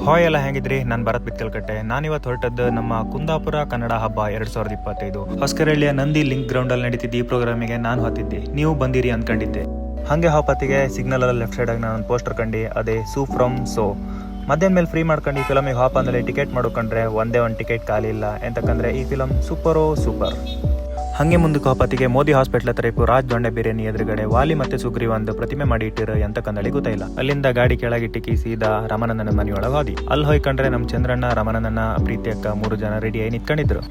Hi ಎಲ್ಲ ಹೇಗಿದ್ರಿ? ನಾನು ಭರತ್ ಬಿತ್ಕಲ್ಕಟ್ಟೆ. ನಾನಿವತ್ತು ಹೊರಟದ್ದು ನಮ್ಮ ಕುಂದಾಪುರ ಕನ್ನಡ ಹಬ್ಬ 2025 ಹೊಸಕೆರೆಹಳ್ಳಿಯ ನಂದಿ ಲಿಂಕ್ ಗ್ರೌಂಡ್ ಅಲ್ಲಿ ನಡೀತಿದ್ದ ಈ ಪ್ರೋಗ್ರಾಮಿಗೆ ನಾನು ಹತ್ತಿದ್ದೆ. ನೀವು ಬಂದಿರಿ ಅನ್ಕೊಂಡಿದ್ದೆ. ಹಾಗೆ ಹೊತ್ತಿಗೆ ಸಿಗ್ನಲ್ ಅಲ್ಲಿ ಲೆಫ್ಟ್ ಸೈಡ್ ಆಗಿ ನಾನು ಒಂದು ಪೋಸ್ಟರ್ ಕಂಡು, ಅದೇ ಸೂ ಫ್ರಮ್ ಸೋ ಮಧ್ಯಾಹ್ನ ಮೇಲೆ ಫ್ರೀ ಮಾಡ್ಕೊಂಡು ಈ ಫಿಲಮಿಗೆ ಹಾಪ್ ಅಂದಲ್ಲಿ ಟಿಕೆಟ್ ಮಾಡ್ಕೊಂಡ್ರೆ ಒಂದೇ ಒಂದು ಟಿಕೆಟ್ ಖಾಲಿ ಇಲ್ಲ. ಎಂತಕ್ಕಂದ್ರೆ ಈ ಫಿಲಮ್ ಸೂಪರ್. ಹಾಗೆ ಮುಂದಕ್ಕೆ ಹೊತ್ತಿಗೆ ಮೋದಿ ಹಾಸ್ಪಿಟ್ಲ್ ಹತ್ರ ಇಪ್ಪು ರಾಜ್ ದೊಣ್ಣೆ ಬಿರಿಯಾನಿ ಎದುರುಗಡೆ ವಾಲಿ ಮತ್ತೆ ಸುಗ್ರೀವ್ ಒಂದು ಪ್ರತಿಮೆ ಮಾಡಿ ಇಟ್ಟಿರು ಎಂತಕ್ಕಂದಳಿ ಗೊತ್ತಾಯಿಲ್ಲ. ಅಲ್ಲಿಂದ ಗಾಡಿ ಕೆಳಗಿಟ್ಟಿಕ್ಕಿ ಸೀದಾ ರಮಣನ ಮನೆಯೊಳಗೆ ಹೋದಿ. ಅಲ್ಲಿ ಹೋಯ್ಕೊಂಡ್ರೆ ನಮ್ಮ ಚಂದ್ರಣ್ಣ, ರಮಣನ ಪ್ರೀತಿ ಅಕ್ಕ 3 ಜನ ರೆಡಿ ಆಗಿ ನಿಂತ್ಕೊಂಡಿದ್ರು.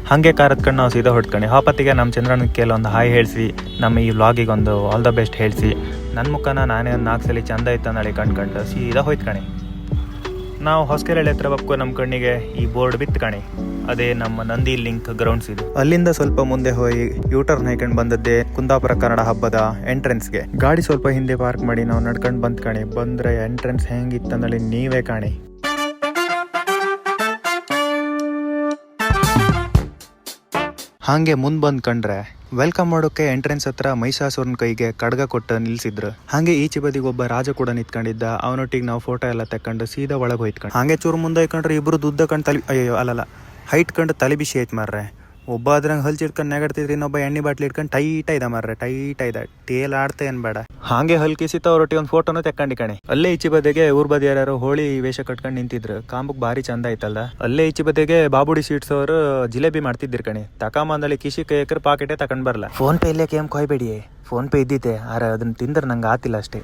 ಹಾಗೆ ಕಾರ್ ಹತ್ಕೊಂಡು ನಾವು ಸೀದಾ ಹೊಡ್ಕೊಂಡು ಹೊತ್ತಿಗೆ ನಮ್ಮ ಚಂದ್ರನ ಕೆಲವೊಂದು ಹಾಯ್ ಹೇಳಿಸಿ, ನಮ್ಮ ಈ ವ್ಲಾಗಿಗೆ ಒಂದು ಆಲ್ ದ ಬೆಸ್ಟ್ ಹೇಳಿಸಿ, ನನ್ನ ಮುಖನ ನಾನೇ ಒಂದು 4 ಸಲ ಚಂದ ಇತ್ತು ಅಂದಳಿ ಕಂಡು ಸೀದಾ ಹೋಯ್ತ್ಕಣಿ. ನಾವು ಹೊಸಕೆರೆಹಳ್ಳಿ ಹತ್ರ ಬಕ್ಕು ನಮ್ಮ ಕಣ್ಣಿಗೆ ಈ ಬೋರ್ಡ್ ಬಿತ್ತು ಕಣಿ, ಅದೇ ನಮ್ಮ ನಂದಿ ಲಿಂಕ್ ಗ್ರೌಂಡ್ಸ್ ಇದು. ಅಲ್ಲಿಂದ ಸ್ವಲ್ಪ ಮುಂದೆ ಹೋಗಿ ಯೂಟರ್ನ್ ಹಾಕೊಂಡು ಬಂದದ್ದೇ ಕುಂದಾಪುರ ಕನ್ನಡ ಹಬ್ಬದ ಎಂಟ್ರೆನ್ಸ್ಗೆ. ಗಾಡಿ ಸ್ವಲ್ಪ ಹಿಂದೆ ಪಾರ್ಕ್ ಮಾಡಿ ನಾವು ನಡ್ಕೊಂಡು ಬಂದ್ ಕಣಿ. ಬಂದ್ರೆ ಎಂಟ್ರೆನ್ಸ್ ಹೆಂಗಿತ್ತಂದಲ್ಲಿ ನೀವೇ ಕಾಣಿ. ಹಾಗೆ ಮುಂದೆ ಬಂದ್ ಕಂಡ್ರೆ ವೆಲ್ಕಮ್ ಮಾಡೋಕೆ ಎಂಟ್ರೆನ್ಸ್ ಹತ್ರ ಮಹಿಷಾಸುರನ ಕೈಗೆ ಕಡ್ಗ ಕೊಟ್ಟು ನಿಲ್ಸಿದ್ರು. ಹಾಗೆ ಈಚೆ ಬದಿಗೆ ಒಬ್ಬ ರಾಜ ಕೂಡ ನಿಂತ್ಕೊಂಡಿದ್ದ. ಅವನೊಟ್ಟಿಗೆ ನಾವು ಫೋಟೋ ಎಲ್ಲ ತಕೊಂಡು ಸೀದಾ ಒಳಗೆ ಹೋಯ್ತ್ಕೊಂಡು ಹಾಗೆ ಚೂರು ಮುಂದೆ ಕಂಡ್ರೆ ಇಬ್ರು ಉದ್ದ ಕಂಡು ತಲೆ ಹೈಟ್ ಕಂಡು ತಲೆ ಬಿಸಿ ಐತ್ ಮಾರ್ರೆ. ಒಬ್ಬ ಅದ್ರಂಗೆ ಹಲ್ಚಿಡ್ಕೊಂಡು ನೆಗಡ್ತಿದ್ರಿ, ಇನ್ನೊಬ್ಬ ಎಣ್ಣೆ ಬಾಟ್ಲಿ ಇಟ್ಕೊಂಡು ಟೈಟ್ ಐದ ಮಾರ್ರೆ, ಟೈಟ್ ಐದ ಟೇಲ್ ಆಡ್ತಾ ಏನ್ ಬೇಡ. ಹಾಗೆ ಹಲ್ಕಿಸಿತ ಅವ್ರೊಟ್ಟಿಗೆ ಒಂದು ಫೋಟೋನು ತೆಕ್ಕೊಂಡಿ ಕಣೆ. ಅಲ್ಲೇ ಈಚೆ ಬದಿಗೆ ಊರ್ ಬದಿ ಯಾರು ಹೋಳಿ ವೇಷ ಕಟ್ಕೊಂಡು ನಿಂತಿದ್ರು. ಕಾಂಬಕ್ ಭಾರಿ ಚಂದ ಐತಲ್ಲ. ಅಲ್ಲೇ ಈಚೆ ಬದಿಗೆ ಬಾಬುಡಿ ಸ್ವೀಟ್ಸ್ ಅವರು ಜಿಲೇಬಿ ಮಾಡ್ತಿದ್ರು ಕಣೆ. ತಕಾಮಂದಲ್ಲಿ ಕಿಶಿ ಕೈಯಕ್ರೆ ಪಾಕೆಟೇ ತಕೊಂಡ್ ಬರಲ್ಲ. ಫೋನ್ ಪೇ ಇಲ್ಲೇ ಕೇಮ್ ಕೊಯ್ಬೇಡಿ, ಫೋನ್ ಪೇ ಇದ್ದಿತ್ತೆ, ಅದನ್ನ ತಿಂದ್ರೆ ನಂಗೆ ಆತಿಲ್ಲ ಅಷ್ಟೇ.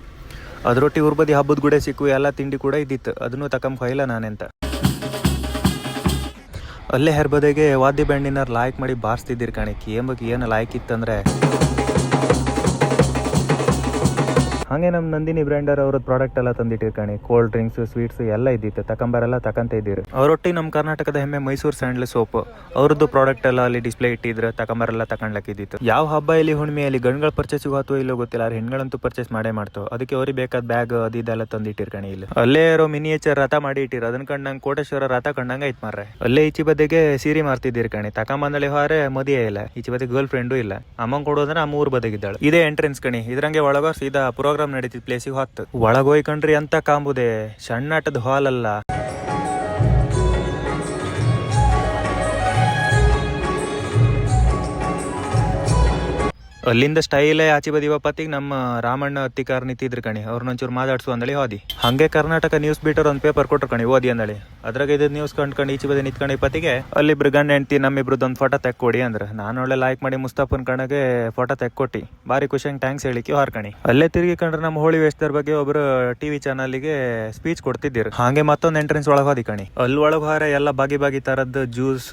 ಅದ್ರೊಟ್ಟಿ ಊರ್ ಬದಿ ಹಬ್ಬದ ಗುಡೆ ಸಿಕ್ಕು ಎಲ್ಲ ತಿಂಡಿ ಕೂಡ ಇದ್ದಿತ್ತು, ಅದನ್ನು ತಕೊಂಡ್ ಕೊಯ್ಲ ನಾನೆಂತ. ಅಲ್ಲೇ ಹೆರ್ಬದೆಗೆ ವಾದ್ಯ ಬ್ಯಾಂಡಿನರ್ ಲಾಯ್ಕ್ ಮಾಡಿ ಬಾರಿಸ್ತಿದ್ದೀರಿ ಕಣೆ. ಕೇಂಬಕ್ಕೆ ಏನು ಲಾಯ್ಕ್ ಇತ್ತಂದ್ರೆ ಹಾಗೆ ನಮ್ಮ ನಂದಿನಿ ಬ್ರ್ಯಾಂಡರ್ ಅವ್ರದ್ದು ಪ್ರಾಡಕ್ಟ್ ಎಲ್ಲ ತಂದಿಟ್ಟಿರ್ ಕಣೆ. ಕೋಲ್ಡ್ ಡ್ರಿಂಕ್ಸ್, ಸ್ವೀಟ್ಸ್ ಎಲ್ಲ ಇದ್ದಿತ್ತು. ತಕೊಂಬರೆಲ್ಲ ತಕೊಂತ ಇದ್ದೀರಿ. ಅವರೊಟ್ಟಿಗೆ ನಮ್ಮ ಕರ್ನಾಟಕದ ಹೆಮ್ಮೆ ಮೈಸೂರು ಸ್ಯಾಂಡ್ಲ್ ಸೋಪ್ ಅವ್ರದ್ದು ಪ್ರಾಡಕ್ಟ್ ಎಲ್ಲ ಅಲ್ಲಿ ಡಿಸ್ಪ್ಲೇ ಇಟ್ಟಿದ್ರು. ತಕೊಂಬರೆಲ್ಲ ತಕೊಂಡ್ಲಕ್ಕಿದ್ದಿತ್ತು. ಯಾವ ಹಬ್ಬ ಇಲ್ಲಿ ಹುಣ್ಣಿಮೆಯಲ್ಲಿ ಗಂಡುಗಳ ಪರ್ಚೇಸಿಗೆ ಹೋಗ್ತೋ ಇಲ್ಲೋ ಗೊತ್ತಿಲ್ಲ, ಹೆಣ್ಗಳಂತೂ ಪರ್ಚೇಸ್ ಮಾಡ್ತಾವ. ಅದಕ್ಕೆ ಅವ್ರಿಗೆ ಬೇಕಾದ ಬ್ಯಾಗ್ ಅದು ಇದೆಲ್ಲ ತಂದಿಟ್ಟಿರ್ ಕಣೆ. ಇಲ್ಲಿ ಅಲ್ಲೇ ಇರೋ ಮಿನಿಯೇಚರ್ ರಥ ಮಾಡಿ ಇಟ್ಟಿರು. ಅದನ್ನ ಕಂಡಂಗೆ ಕೋಟೇಶ್ವರ ರಥ ಕಂಡಂಗೆ ಐತ್ ಮಾರ್ರೆ. ಅಲ್ಲೇ ಈಚೆ ಬದಿಗೆ ಸೀರೆ ಮಾರ್ತಿದ್ದೀರಿ ಕಣೆ. ತಕೊಂಬಂದಳಿ ಹಾರೆ ಮದುವೆ ಇಲ್ಲ, ಈಚೆ ಬದಿ ಗರ್ಲ್ ಫ್ರೆಂಡು ಇಲ್ಲ. ಅಮ್ಮಂಗ್ ಕೊಡೋದ್ರೆ ಆ 3 ಬದಿಗಿದ್ದಾಳೆ. ಇದೇ ಎಂಟ್ರೆನ್ಸ್ ಕಣಿ. ಇದ್ರಂಗೆ ಒಳಗ ಸೀದಾ ಪ್ರೋಗ್ರಾಮ್ ನಡೀತಿದ್ ಪ್ಲೇಸಿಗೆ ಹೊತ್ತು ಒಳಗೋಯ್ಕಂಡ್ರಿ ಅಂತ ಕಾಂಬುದೆ ಸಣ್ಣಾಟದ ಹಾಲ್ ಅಲ್ಲ. ಅಲ್ಲಿಂದ ಸ್ಟೈಲೇ ಆಚೆ ಬದಿ ಬಪ್ಪತ್ತಿಗೆ ನಮ್ಮ ರಾಮಣ್ಣ ಅತ್ತಿಕಾರ್ ನಿಂತಿದ್ರು ಕಣಿ. ಅವ್ರನ್ನೊಂಚೂರು ಮಾತಾಡ್ಸು ಅಂದಳಿ ಹೋದಿ. ಹಂಗೆ ಕರ್ನಾಟಕ ನ್ಯೂಸ್ ಬೀಟರ್ ಒಂದು ಪೇಪರ್ ಕೊಟ್ರು ಕಣಿ, ಓದಿ ಅಂದಳಿ. ಅದ್ರಾಗ ಇದು ನ್ಯೂಸ್ ಕಂಡ್ಕೊಂಡು ಈಚೆ ಬದಿ ನಿಂತ್ಕೊಂಡು ಇಪ್ಪತ್ತಿಗೆ ಅಲ್ಲಿಬ್ರು ಗಂಡ ಹೆಂಡ್ತಿ ನಮ್ಮಿಬ್ರದ್ದು ಒಂದು ಫೋಟೋ ತೆಕ್ಕೊಡಿ ಅಂದ್ರೆ ನಾನು ಒಳ್ಳೆ ಲೈಕ್ ಮಾಡಿ ಮುಸ್ತಫನ್ ಕಣಗೆ ಫೋಟೋ ತೆಕ್ಕೊಟ್ಟಿ ಭಾರಿ ಖುಷಿಯಾಗಿ ಥ್ಯಾಂಕ್ಸ್ ಹೇಳಿಕ್ಕೆ ಹೊರ್ಕಣಿ. ಅಲ್ಲೇ ತಿರುಗಿ ಕಂಡ್ರೆ ನಮ್ಮ ಹೋಳಿ ವೇಷದರ ಬಗ್ಗೆ ಒಬ್ರು ಟಿವಿ ಚಾನಲ್ಗೆ ಸ್ಪೀಚ್ ಕೊಡ್ತಿದ್ದೀರು. ಹಾಗೆ ಮತ್ತೊಂದು ಎಂಟ್ರೆನ್ಸ್ ಒಳಗೆ ಹೋದಿ ಕಣಿ. ಅಲ್ಲಿ ಒಳಗೆ ಹೊರ ಎಲ್ಲ ಬಾಗಿ ತರದ್ದು ಜ್ಯೂಸ್,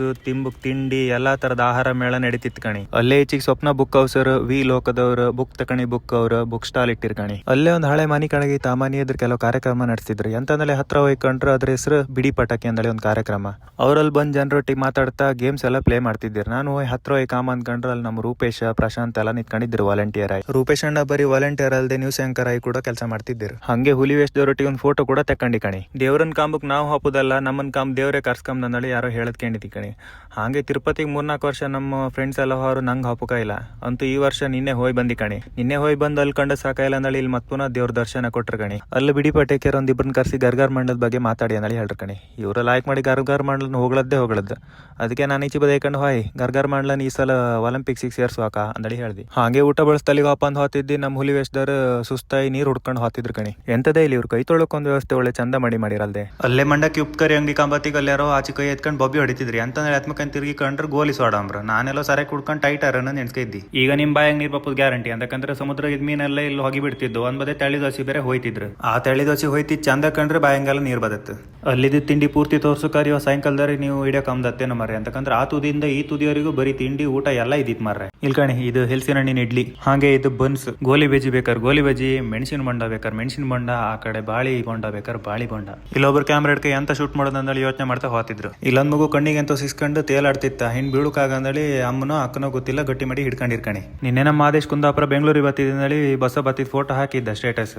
ತಿಂಡಿ ಎಲ್ಲಾ ತರದ ಆಹಾರ ಮೇಳ ನಡೀತಿತ್ತು ಕಣಿ. ಅಲ್ಲೇ ಈಚೆಗೆ ಸ್ವಪ್ನ book Houser, V ಲೋಕದವ್ರು book ತಕಣಿ book ಅವ್ರ ಬುಕ್ ಸ್ಟಾಲ್ ಇಟ್ಟಿರ್ಕಣಿ. ಅಲ್ಲೇ ಒಂದು ಹಳೆ ಮನಿ ಕಣಗಿ ತಾಮನಿ ಎದ್ರ ಕೆಲವು ಕಾರ್ಯಕ್ರಮ ನಡೆಸ್ತಿದ್ರು. ಎಂತಂದ್ರೆ ಹತ್ರ ಹೋಯ್ಕೊಂಡ್ರು ಅದ್ರ ಹೆಸರು ಬಿಡಿ ಪಟಾಕಿ ಅಂದಳಿ ಒಂದು ಕಾರ್ಯಕ್ರಮ. ಅವ್ರಲ್ಲಿ ಬಂದ್ ಜನರೊಟ್ಟಿಗೆ ಮಾತಾಡ್ತಾ ಗೇಮ್ಸ್ ಎಲ್ಲ ಪ್ಲೇ ಮಾಡ್ತಿದ್ರು. ನಾನು ಹತ್ರ ಹೋಗಿ ಕಾಮ ಅಂದ್ಕೊಂಡ್ರೆ ಅಲ್ಲಿ ನಮ್ಮ ರೂಪೇಶ, ಪ್ರಶಾಂತ್ ಎಲ್ಲ ನಿಂತ್ಕೊಂಡಿದ್ರು ವಾಲಂಟಿಯರ್ ಆಗಿ. ರೂಪೇಶ್ ಅಣ್ಣ ಬರೀ ವಾಲಂಟಿಯರ್ ಅಲ್ಲದೆ ನ್ಯೂಸ್ ಆಂಕರ್ ಆಗಿ ಕೂಡ ಕೆಲಸ ಮಾಡ್ತಿದ್ರು. ಹಂಗೆ ಹುಲಿ ವೇಷದವರೊಟ್ಟಿಗೆ ಒಂದು ಫೋಟೋ ಕೂಡ ತಕೊಂಡಿ ಕಣಿ. ದೇವ್ರನ್ ಕಾಂಬಕ್ ನಾವು ಹಾಪುದಲ್ಲ, ನಮ್ಮನ್ ಕಾಂಬ್ ದೇವ್ರೆ ಕರ್ಸ್ಕೊಂಡ್ ಅಂದಳಿ ಯಾರೋ ಹೇಳದ್ಕೊಂಡಿದ್ದಿ ಕಣಿ. ಹಾಗೆ ತಿರುಪತಿಗೆ 3-4 ವರ್ಷ ನಮ್ಮ ಫ್ರೆಂಡ್ಸ್ ಎಲ್ಲ ಅವರು ನಂಗೆ ಹಾಪುಕ ಇಲ್ಲ. ಅಂತೂ ಈ ವರ್ಷ ನಿನ್ನೆ ಹೋಗಿ ಬಂದಿ ಕಣಿ. ನಿನ್ನೆ ಹೋಗಿ ಬಂದು ಅಲ್ಲಿ ಕಂಡು ಸಾಕಾಯಿಲ್ಲ ಅಂದಳಿ ಇಲ್ಲಿ ಮತ್ ಪುನಃ ದೇವ್ರ ದರ್ಶನ ಕೊಟ್ರು ಕಣಿ. ಅಲ್ಲಿ ಬಿಡಿ ಪಟೇಕರ್ ಒಂದಿಬ್ರನ್ನ ಕರ್ಸಿ ಗರ್ಗಾರ್ ಮಂಡಲದ ಬಗ್ಗೆ ಮಾತಾಡಿ ಅಂದಳಿ ಹೇಳ್ರು ಕಣಿ. ಇವ್ರು ಲೈಕ್ ಮಾಡಿ ಗರ್ಗಾರ್ ಮಂಡಲನ ಹೋಗ್ಲದ್ದು. ಅದಕ್ಕೆ ನಾನು ಈಚೆ ಬದಕೊಂಡು ಹೋಯ್ ಗರ್ಗಾರ್ ಮಂಡಲನ್ ಈ ಸಲ ಒಲಿಂಪಿಕ್ಸ್ ಸೇರ್ಸುವಾಕ ಅಂದಳಿ ಹೇಳ್ದಿ. ಹಾಗೆ ಊಟ ಬಳಸ್ತಲ್ಲಿ ವಾಪ ಅಂತ ಹೋತಿದ್ದಿ. ನಮ್ಮ ಹುಲಿ ವೇಷದವ್ರು ಸುಸ್ತಾಯಿ ನೀರು ಹುಡ್ಕೊಂಡು ಹೋತಿದ್ರು ಕಣಿ. ಎಂತದೇ ಇಲ್ಲಿ ಇವ್ರು ಕೈ ತೊಳಕೊಂದ್ ವ್ಯವಸ್ಥೆ ಒಳ್ಳೆ ಚಂದ ಮಾಡಿರಲ್ದೆ. ಅಲ್ಲೇ ಮಂಡಕ್ಕಿ ಉಪ್ಕರಿ ಅಂಗಡಿ ಕಾಂಬತ್ತಿಗೆ ಅಲ್ಲಾರೋ ಆಚೆ ಕೈ ಎತ್ಕೊಂಡು ಬೊಬ್ಬಿ ಹೊಡಿತಿದ್ರಿ. ಅಂತಂದ್ರೆ ಆತ್ಮಕಂತ ತಿರುಗಿ ಕಂಡ್ರೆ ಗೋಲಿ ಸೋಡಂಬ್ರ. ನಾನೆಲ್ಲೋ ಸರಿ ಕುಡ್ಕೊಂಡು ಟೈಟ್ ಅರನ್ನ ನೆನ್ಸ್ಕಿದ್ದಿ. ಈಗ ನಿಮ್ ಬಾಯಾಗ ನೀರ್ ಬಪ್ಪದ ಗ್ಯಾರಂಟಿ. ಅಂತಕಂದ್ರೆ ಸಮುದ್ರ ಮೀನೆಲ್ಲ ಇಲ್ಲಿ ಹೋಗಿ ಬಿಡ್ತಿದ್ದು. ಒಂದ್ ಬದೇ ತಳಿ ದೋಸೆ ಬೇರೆ ಹೋಯ್ತಿದ್ರು. ಆ ತಳಿ ದೋಸೆ ಹೋಯ್ತಿದ್ ಚಂದ ಕಂಡ್ರೆ ಬಾಯಂಗೆಲ್ಲ ನೀರ್ ಬದತ್ತು. ಅಲ್ಲಿದ್ದು ತಿಂಡಿ ಪೂರ್ತಿ ತೋರ್ಸುಕಾರಿ ಸಾಯಂಕಾಲದಾರಿ ನೀವು ಇಡೋ ಕಮ್ದತ್ತೇನೋ ಮಾರ್ರೆ. ಅಂತಕಂದ್ರೆ ಆ ತುದಿಯಿಂದ ಈ ತುದಿಯವರೆಗೂ ಬರೀ ತಿಂಡಿ ಊಟ ಎಲ್ಲ ಇದ್ದಿತ್ ಮಾರ್ರೆ. ಇಲ್ಕಣಿ ಇದು ಹೆಲ್ಸಿನ ಹಣ್ಣಿನ ಇಡ್ಲಿ. ಹಾಗೆ ಇದು ಬನ್ಸ್, ಗೋಲಿ ಬಜ್ಜಿ ಬೇಕಾರ್ ಗೋಲಿ ಬಜ್ಜಿ, ಮೆಣಸಿನ ಬೊಂಡ ಬೇಕಾರ್ ಮೆಣಸಿನ ಬೊಂಡ, ಆ ಕಡೆ ಬಾಳಿ ಬೊಂಡ ಬೇಕಾರ್ ಬಾಳಿ ಬೊಂಡ. ಇಲ್ಲೊಬ್ರು ಕ್ಯಾಮ್ರಾ ಇಡ್ಕ ಎಂತ ಶೂಟ್ ಮಾಡೋದಂದೇಳಿ ಯೋಚನೆ ಮಾಡ್ತಾ ಹೋತಿದ್ರು. ಇಲ್ಲೊಂದ್ ಮಗು ಕಣ್ಣಿಗೆ ಎಂತ ಸಿಸ್ಕೊಂಡು ತೇಲಾಡ್ತಿತ್ತ. ಹಿಂಗ್ ಬೀಳುಕಾಗಂದೇಳಿ ಅಮ್ಮನೋ ಅಕ್ಕನೋ ಗೊತ್ತಿಲ್ಲ ಗಟ್ಟಿ ಮಾಡಿ ಹಿಡ್ಕೊಂಡಿರ್ಕಣಿ. ನಿನ್ನೆ ನಮ್ಮ ಆದೇಶ್ ಕುಂದಾಪುರ ಬೆಂಗಳೂರಿಗೆ ಬತ್ತಿದ್ದಂದೇಳಿ ಬಸ್ಸ ಬತ್ತಿದ್ ಫೋಟೋ ಹಾಕಿದ್ದ ಸ್ಟೇಟಸ್.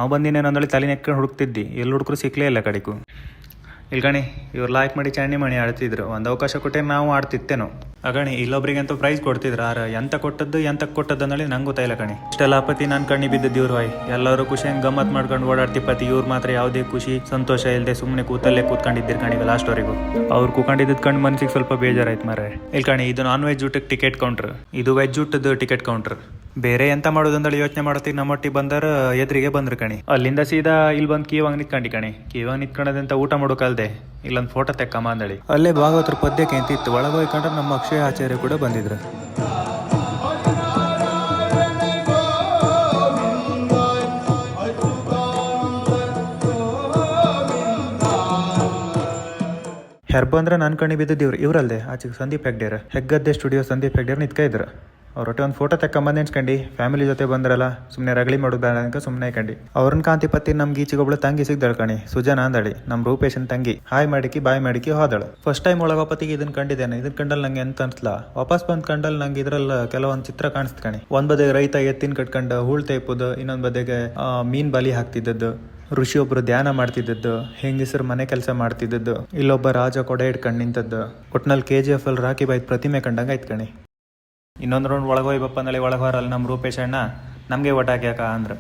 ಅವ್ ಬಂದಿನೇನಂದೇಳಿ ತಲೆ ನೆಕ್ಕೊಂಡು ಹುಡುಕ್ತಿದ್ದಿ. ಎಲ್ಲಿ ಹುಡುಕ್ರು ಸಿಕ್ಲೇ ಇಲ್ಲ ಕಡಿಕು. ಇಲ್ಗಣಿ ಇವ್ರು ಲೈಕ್ ಮಾಡಿ ಚಾಣಿ ಮಣಿ ಆಡ್ತಿದ್ರು ಒಂದು ಅವಕಾಶ ಕೊಟ್ಟೆ ನಾವು ಆಡ್ತಿತ್ತೇನೋ ಅಗಣಿ ಇಲ್ಲೊಬ್ರಿಗಂತೂ ಪ್ರೈಸ್ ಕೊಡ್ತಿದ್ರು ಆರ ಎಂತ ಕೊಟ್ಟದ್ದು ಅಂದೇಳಿ ನಂಗೆ ಗೊತ್ತಾಯಿಲ್ಲ ಕಣಿ ಇಷ್ಟೆಲ್ಲ ಆಪತಿ ನಾನು ಕಣ್ಣಿ ಬಿದ್ದದ್ದು ಇವ್ರು ಆಯ್ ಎಲ್ಲರೂ ಖುಷಿಯಂಗೆ ಗಮ್ಮತ್ ಮಾಡ್ಕೊಂಡು ಓಡಾಡ್ತಿಪ್ಪತಿ ಇವ್ರು ಮಾತ್ರ ಯಾವುದೇ ಖುಷಿ ಸಂತೋಷ ಇಲ್ಲದೆ ಸುಮ್ಮನೆ ಕೂತ್ಕೊಂಡಿದ್ದೀರಿ ಕಣಿಗ ಲಾಸ್ಟ್ವರೆಗೂ ಅವ್ರು ಕೂಕೊಂಡಿದ್ದು ಕಂಡು ಮನ್ಸಿಗೆ ಸ್ವಲ್ಪ ಬೇಜಾರಾಯ್ತು ಮಾರೆ ಇಲ್ಲಿ ಕಣಿ ಇದು ನಾನ್ ವೆಜ್ ಊಟಕ್ಕೆ ಟಿಕೆಟ್ ಕೌಂಟ್ರ್ ಇದು ವೆಜ್ ಊಟದ ಟಿಕೆಟ್ ಕೌಂಟ್ರ್ ಬೇರೆ ಎಂತ ಮಾಡೋದಂದೇಳಿ ಯೋಚನೆ ಮಾಡತ್ತೀವಿ ನಮ್ಮೊಟ್ಟಿಗೆ ಬಂದಾರ ಎದುರಿಗೆ ಬಂದ್ರು ಕಣಿ ಅಲ್ಲಿಂದ ಸೀದಾ ಇಲ್ಲಿ ಬಂದು ಕೀವಾಗ ನಿಂತ್ಕೊಂಡಿ ಕಣಿ ಕೀವಾಗ ನಿಂತ್ಕೊಂಡದಂತ ಊಟ ಮಾಡೋಕಲ್ದೆ ಇಲ್ಲೊಂದು ಫೋಟೋ ತೆಕ್ಕಮ್ಮ ಅಂದಳಿ ಅಲ್ಲೇ ಭಾಗವತರ ಪದ್ಯಕ್ಕೆ ಅಂತಿತ್ತು ಒಳಗೆ ಹೋಯ್ಕೊಂಡ್ರೆ ನಮ್ಮ ಅಕ್ಷಯ ಆಚಾರ್ಯ ಕೂಡ ಬಂದಿದ್ರು ಹೆರ್ಬ ಅಂದ್ರೆ ನಾನು ಕಣ್ಣಿ ಬಿದ್ದಿದ್ದು ಇವ್ರಲ್ದೆ ಆಚೆಗೆ ಸಂದೀಪ್ ಹೆಗ್ಡೇರ್ ಹೆಗ್ಗದ್ದೆ ಸ್ಟುಡಿಯೋ ಸಂದೀಪ್ ಹೆಗ್ಡೇರ್ ನಿಂತ್ಕ ಇದ್ರು ಅವ್ರೊಟ್ಟೆ ಒಂದು ಫೋಟೋ ತೆಕ್ಕಂಬಂದು ಎಣ್ಸ್ಕಂಡು ಫ್ಯಾಮಿಲಿ ಜೊತೆ ಬಂದ್ರಲ್ಲ ಸುಮ್ಮನೆ ರಗಳಿ ಮಾಡೋದು ಬೇಡ ಅಂತ ಸುಮ್ಮನೆ ಕಂಡು ಅವ್ರನ್ನ ಕಾಂತಿ ಪತ್ತಿ ನಮ್ಗೆ ಈಚೆಗೊಬ್ಳು ತಂಗಿ ಸಿಗ್ದಳು ಕಣಿ ಸುಜನಾ ಅಂದಳಿ ನಮ್ಮ ರೂಪೇಶನ್ ತಂಗಿ ಹಾಯ್ ಮಾಡಿಕಿ ಬಾಯ್ ಮಾಡಿಕಿ ಹೋದಳು ಫಸ್ಟ್ ಟೈಮ್ ಒಳಗಪ್ಪತ್ತಿಗೆ ಇದನ್ನ ಕಂಡಿದ್ದೇನೆ ಇದನ್ನ ಕಂಡಲ್ಲಿ ನಂಗೆ ಎಂತ ಅನ್ಸ್ಲಾ ವಾಪಸ್ ಬಂದ್ ಕಂಡಲ್ಲಿ ನಂಗೆ ಇದ್ರಲ್ಲಿ ಕೆಲವೊಂದು ಚಿತ್ರ ಕಾಣಿಸ್ತ ಕಣಿ ಒಂದ್ ಬದಿಗೆ ರೈತ ಎತ್ತಿನ ಕಟ್ಕೊಂಡು ಹೂಳ್ ತೇಪುದು ಇನ್ನೊಂದ್ ಬದಿಗೆ ಮೀನ್ ಬಲಿ ಹಾಕ್ತಿದ್ದದ್ದು ಋಷಿಯೊಬ್ರು ಧ್ಯಾನ ಮಾಡ್ತಿದ್ದದ್ದು ಹೆಂಗಸರು ಮನೆ ಕೆಲಸ ಮಾಡ್ತಿದ್ದದ್ದು ಇಲ್ಲೊಬ್ಬ ರಾಜ ಕೊಡೆ ಇಟ್ಕೊಂಡು ನಿಂತದ್ದು ಒಟ್ನಲ್ಲಿ KGF ಅಲ್ಲಿ ರಾಕಿ ಬಾಯ್ ಪ್ರತಿಮೆ ಕಂಡಂಗೆ ಆಯ್ತು ಕಣಿ ಇನ್ನೊಂದು ರೌಂಡ್ ಒಳಗೋಯ್ಬಪ್ಪ ಅಂದೇಳಿ ಒಳಗೋರಲ್ಲ ನಮ್ಮ ರೂಪೇಶ್ ಅಣ್ಣ ನಮಗೆ ಓಟ್ ಹಾಕ್ಯಾಕ ಅಂದ್ರೆ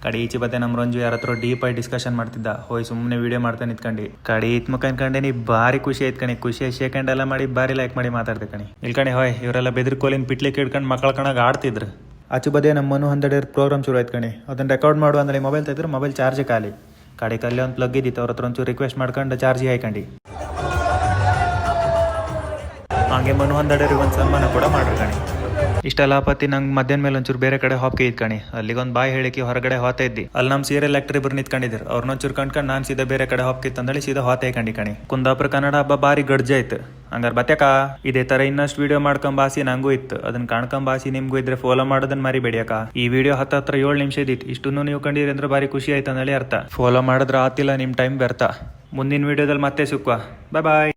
ಕಡೆ ಈಚೆ ಬತ್ತೆ ನಮ್ಮ ರಂಜು ಯಾರ ಹತ್ರ ಡೀಪ್ ಆಗಿ ಡಿಸ್ಕಷನ್ ಮಾಡ್ತಿದ್ದ ಹೋಯ್ ಸುಮ್ಮನೆ ವಿಡಿಯೋ ಮಾಡ್ತಾ ನಿಂತ್ಕೊಂಡು ಕಡೆ ಇತ್ಮಕ ಅನ್ಕೊಂಡೇನಿ ಭಾರಿ ಖುಷಿ ಆಯ್ತು ಕಣಿ ಖುಷಿ ಶೇಖಂಡ್ ಎಲ್ಲ ಮಾಡಿ ಭಾರಿ ಲೈಕ್ ಮಾಡಿ ಮಾತಾಡ್ದೆ ಕಣಿ ಇಲ್ಲಿ ಕಣಿ ಹೋಯ್ ಇವರೆಲ್ಲ ಬೆದ್ರ ಕೋಲಿನ ಪಿಟ್ಲಿಕ್ಕೆ ಹಿಡ್ಕೊಂಡು ಮಕ್ಕಳ ಕಣಾಗ ಆಡ್ತಿದ್ರು ಆಚು ಬದೇ ನಮ್ಮ ಮನು ಹಂದೆಡೆ ಪ್ರೋಗ್ರಾಮ್ ಶುರು ಆಯ್ತು ಕಣಿ ಅದನ್ನ ರೆಕಾರ್ಡ್ ಮಾಡು ಅಂದ್ರೆ ಮೊಬೈಲ್ ತೆಗೆದ್ರೆ ಮೊಬೈಲ್ ಚಾರ್ಜ್ ಖಾಲಿ ಕಡೆ ಕಲ್ಲಿ ಒಂದು ಪ್ಲಗ್ ಇದ್ದಿತ್ತು ಅವ್ರ ಹತ್ರ ಒಂಚೂರು ರಿಕ್ವೆಸ್ಟ್ ಮಾಡ್ಕೊಂಡು ಚಾರ್ಜ್ ಹಾಕೊಂಡು ಹಾಗೆ ಮನು ಹಂದೆಡೆರಿಗೆ ಒಂದು ಸನ್ಮಾನ ಕೂಡ ಮಾಡ್ರಿ ಕಣಿ ಇಷ್ಟೆಲ್ಲ ಪತಿ ನಂಗೆ ಮಧ್ಯಾಹ್ನ ಮೇಲೆ ಒಂಚೂರು ಬೇರೆ ಕಡೆ ಹಾಪ್ಗೆ ಇದ್ಕಣಿ ಅಲ್ಲಿಗೊಂದು ಬಾಯ್ ಹೇಳಿಕೆ ಹೊರಗಡೆ ಹೋತಾ ಇದ್ದಿ ಅಲ್ಲಿ ನಮ್ಮ ಸೀರಿಯಲ್ ಆಕ್ಟರ್ ಇಬ್ರು ನಿಂತ್ಕೊಂಡಿದ್ರು ಅವ್ರನ್ನೊಂಚೂರು ಕಂಡ್ಕೊಂಡು ನಾನು ಸೀದಾ ಬೇರೆ ಕಡೆ ಹಾಪ್ಕಿತ್ತು ಅಂದೇಳಿ ಸೀದಾ ಹೋತೆ ಕಣಿ ಕುಂದಾಪುರ ಕನ್ನಡ ಹಬ್ಬ ಭಾರಿ ಗಡ್ಜಾಯ್ತು ಹಂಗಾರೆ ಬತ್ಯಾಕ ಇದೇ ತರ ಇನ್ನಷ್ಟು ವಿಡಿಯೋ ಮಾಡ್ಕೊಂಬಾಸಿ ನಂಗೂ ಇತ್ತು ಅದನ್ನ ಕಾಣ್ಕೊಂಬಾಸಿ ನಿಮ್ಗೂ ಇದ್ರೆ ಫಾಲೋ ಮಾಡೋದನ್ನ ಮರಿಬೇಡಿಯಕ್ಕ ಈ ವಿಡಿಯೋ ಹತ್ರ 7 ನಿಮಿಷ ಇದ್ದಿತ್ತು ಇಷ್ಟನ್ನು ನೀವು ಕಂಡಿರಿ ಅಂದ್ರೆ ಭಾರಿ ಖುಷಿ ಆಯ್ತು ಅಂದೇಳಿ ಅರ್ಥ ಫಾಲೋ ಮಾಡಿದ್ರೆ ಆತಿಲ್ಲ ನಿಮ್ಮ ಟೈಮ್ ವ್ಯರ್ಥ ಮುಂದಿನ ವಿಡಿಯೋದಲ್ಲಿ ಮತ್ತೆ ಸಿಕ್ಕುವ ಬಾಯ್